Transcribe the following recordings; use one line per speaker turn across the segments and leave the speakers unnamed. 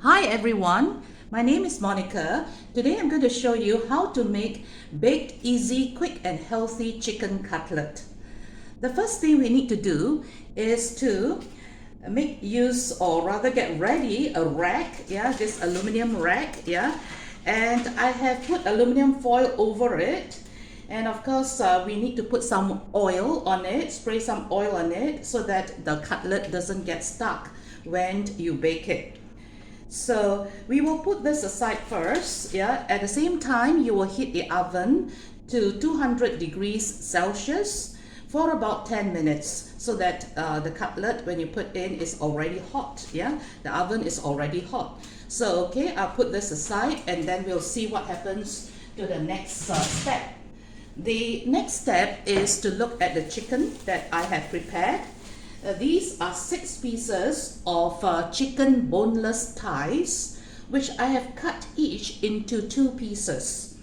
Hi everyone, my name is Monica. Today I'm going to show you how to make baked, easy, quick and healthy chicken cutlet. The first thing we need to do is to make use, or rather get ready, a rack, this aluminum rack, and I have put aluminum foil over it. And of course, we need to put some oil on it, spray some oil on it so that the cutlet doesn't get stuck when you bake it. So we will put this aside first. At the same time, you will heat the oven to 200 degrees Celsius for about 10 minutes so that the cutlet, when you put in, is already hot. The oven is already hot. So okay, I'll put this aside and then we'll see what happens to the next step. The next step is to look at the chicken that I have prepared. These are 6 pieces of chicken boneless thighs, which I have cut each into 2 pieces.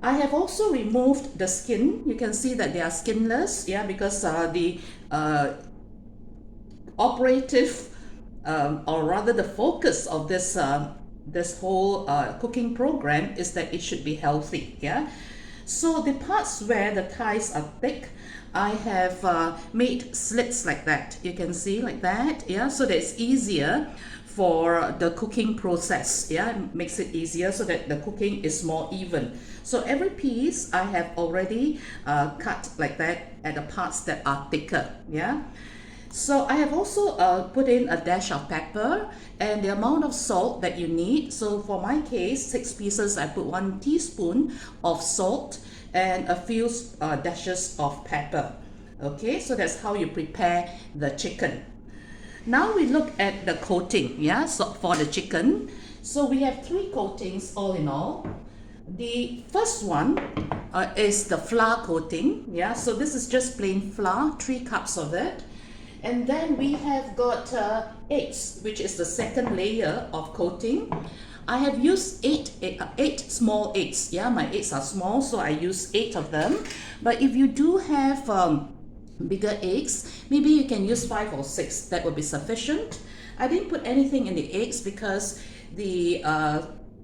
I have also removed the skin. You can see that they are skinless, because the operative, or rather the focus of this whole cooking program is that it should be healthy. So the parts where the thighs are thick, I have made slits like that. You can see like that, so that it's easier for the cooking process. It makes it easier so that the cooking is more even. So every piece I have already cut like that at the parts that are thicker. So I have also put in a dash of pepper and the amount of salt that you need. So for my case, 6 pieces, I put 1 teaspoon of salt and a few dashes of pepper. Okay, so that's how you prepare the chicken. Now we look at the coating, so for the chicken. So we have 3 coatings all in all. The first one is the flour coating. So this is just plain flour, 3 cups of it. And then we have got eggs, which is the second layer of coating. I have used 8 small eggs. My eggs are small, so I use 8 of them. But if you do have bigger eggs, maybe you can use 5 or 6. That would be sufficient. I didn't put anything in the eggs because the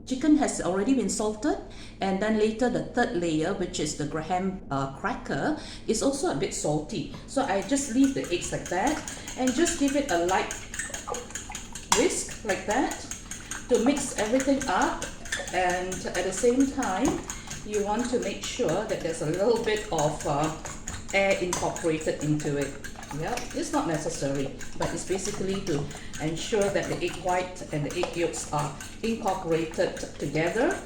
chicken has already been salted, and then later the third layer, which is the graham cracker, is also a bit salty. So I just leave the eggs like that and just give it a light whisk like that to mix everything up. And at the same time, you want to make sure that there's a little bit of air incorporated into it. It's not necessary, but it's basically to ensure that the egg white and the egg yolks are incorporated together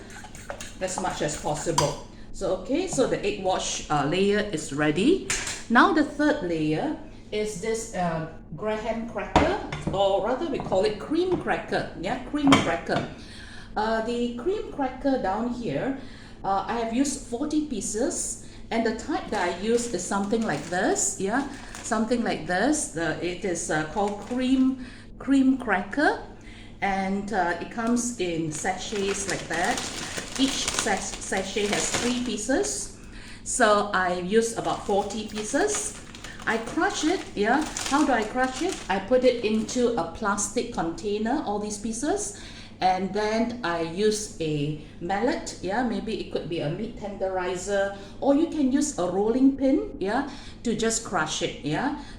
as much as possible. So okay, so the egg wash layer is ready. Now the third layer is this graham cracker, or rather we call it cream cracker. Cream cracker. The cream cracker down here, I have used 40 pieces, and the type that I use is something like this. Something like this. It is called cream cracker, and it comes in sachets like that. Each sachet has 3 pieces, so I use about 40 pieces. I crush it. How do I crush it? I put it into a plastic container, all these pieces, and then I use a mallet. Maybe it could be a meat tenderizer, or you can use a rolling pin, to just crush it.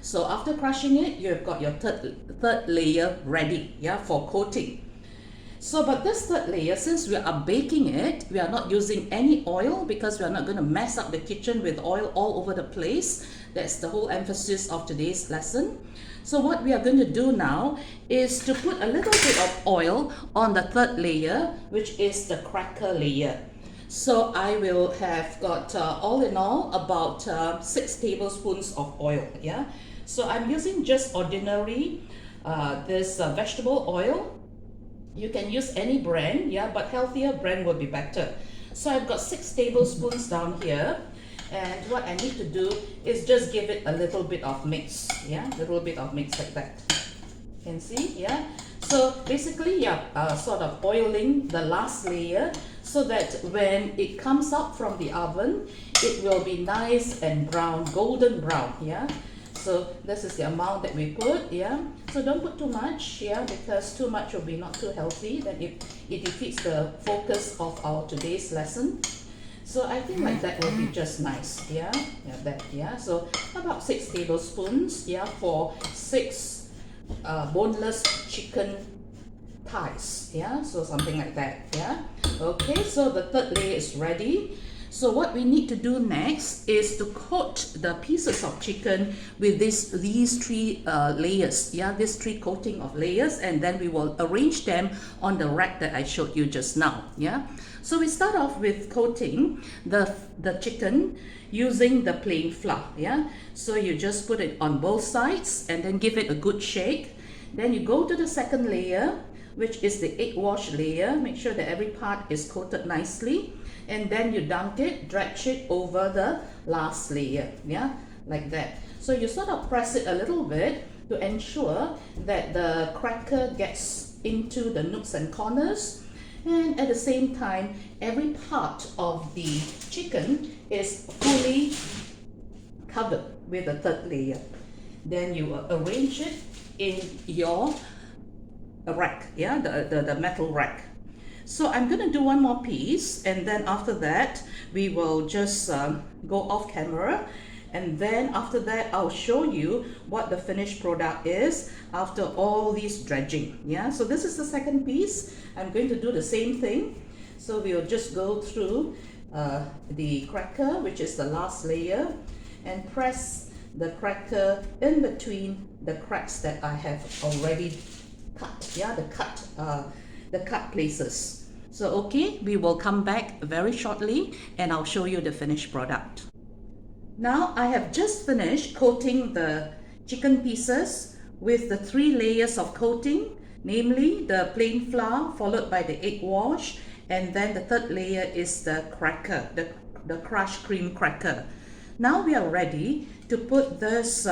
So after crushing it, you've got your third layer ready, for coating. So but this third layer, since we are baking it, we are not using any oil because we are not going to mess up the kitchen with oil all over the place. That's the whole emphasis of today's lesson. So what we are going to do now is to put a little bit of oil on the third layer, which is the cracker layer. So I will have got all in all about 6 tablespoons of oil. So I'm using just ordinary this vegetable oil. You can use any brand, but healthier brand would be better. So I've got 6 tablespoons down here, and what I need to do is just give it a little bit of mix. A little bit of mix like that. You can see, So basically, sort of oiling the last layer so that when it comes out from the oven, it will be nice and brown, golden brown. So this is the amount that we put, yeah. So don't put too much, yeah, because too much will be not too healthy. Then it defeats the focus of our today's lesson. So I think like that will be just nice, yeah. Yeah, that, yeah. So about 6 tablespoons, yeah, for 6 boneless chicken thighs, yeah. So something like that, yeah. Okay, so the third layer is ready. So what we need to do next is to coat the pieces of chicken with these 3 layers, yeah, these 3 coating of layers, and then we will arrange them on the rack that I showed you just now, yeah. So we start off with coating the chicken using the plain flour, yeah. So you just put it on both sides and then give it a good shake. Then you go to the second layer, which is the egg wash layer. Make sure that every part is coated nicely. And then you dunk it, dredge it over the last layer, yeah, like that. So you sort of press it a little bit to ensure that the cracker gets into the nooks and corners. And at the same time, every part of the chicken is fully covered with the third layer. Then you arrange it in your rack, yeah, the metal rack. So I'm going to do one more piece, and then after that we will just go off camera, and then after that I'll show you what the finished product is after all these dredging, yeah. So this is the second piece. I'm going to do the same thing. So we'll just go through the cracker, which is the last layer, and press the cracker in between the cracks that I have already cut, yeah, the cut places. So okay, we will come back very shortly and I'll show you the finished product. Now I have just finished coating the chicken pieces with the 3 layers of coating, namely the plain flour followed by the egg wash, and then the third layer is the cracker, the crushed cream cracker. Now we are ready to put this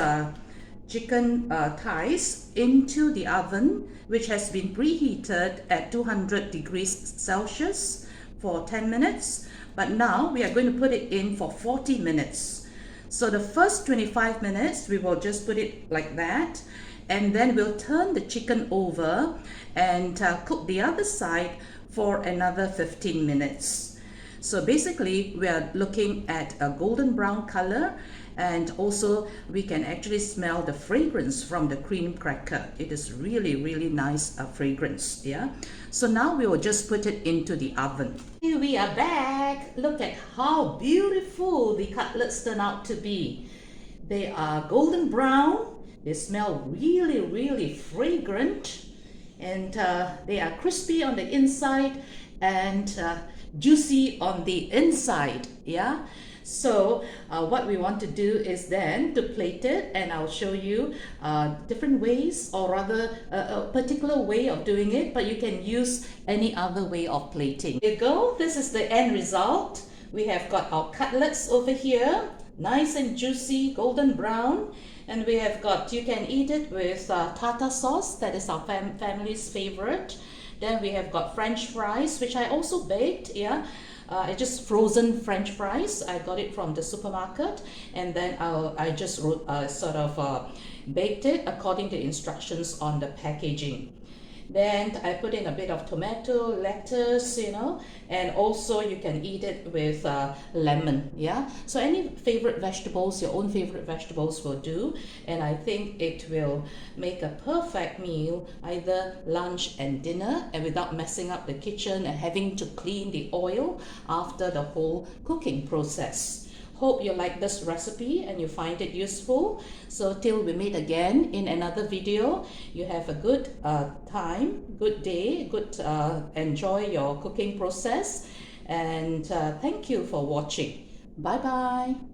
chicken thighs into the oven, which has been preheated at 200 degrees Celsius for 10 minutes. But now we are going to put it in for 40 minutes. So the first 25 minutes, we will just put it like that. And then we'll turn the chicken over and cook the other side for another 15 minutes. So basically, we are looking at a golden brown color, and also we can actually smell the fragrance from the cream cracker. It is really, really nice fragrance, yeah. So now we will just put it into the oven. Here we are back. Look at how beautiful the cutlets turn out to be. They are golden brown. They smell really, really fragrant, and they are crispy on the inside and juicy on the inside, yeah. So what we want to do is then to plate it, and I'll show you different ways, or rather a particular way of doing it, but you can use any other way of plating. Here you go. This is the end result. We have got our cutlets over here, nice and juicy, golden brown. And we have got, you can eat it with tartar sauce, that is our family's favorite. Then we have got French fries, which I also baked, yeah. It's just frozen French fries. I got it from the supermarket, and then I just sort of baked it according to instructions on the packaging. Then I put in a bit of tomato, lettuce, you know, and also you can eat it with lemon, yeah. So any favorite vegetables, your own favorite vegetables will do, and I think it will make a perfect meal, either lunch and dinner, and without messing up the kitchen and having to clean the oil after the whole cooking process. Hope you like this recipe and you find it useful. So till we meet again in another video, you have a good time, good day, enjoy your cooking process, and thank you for watching. Bye bye.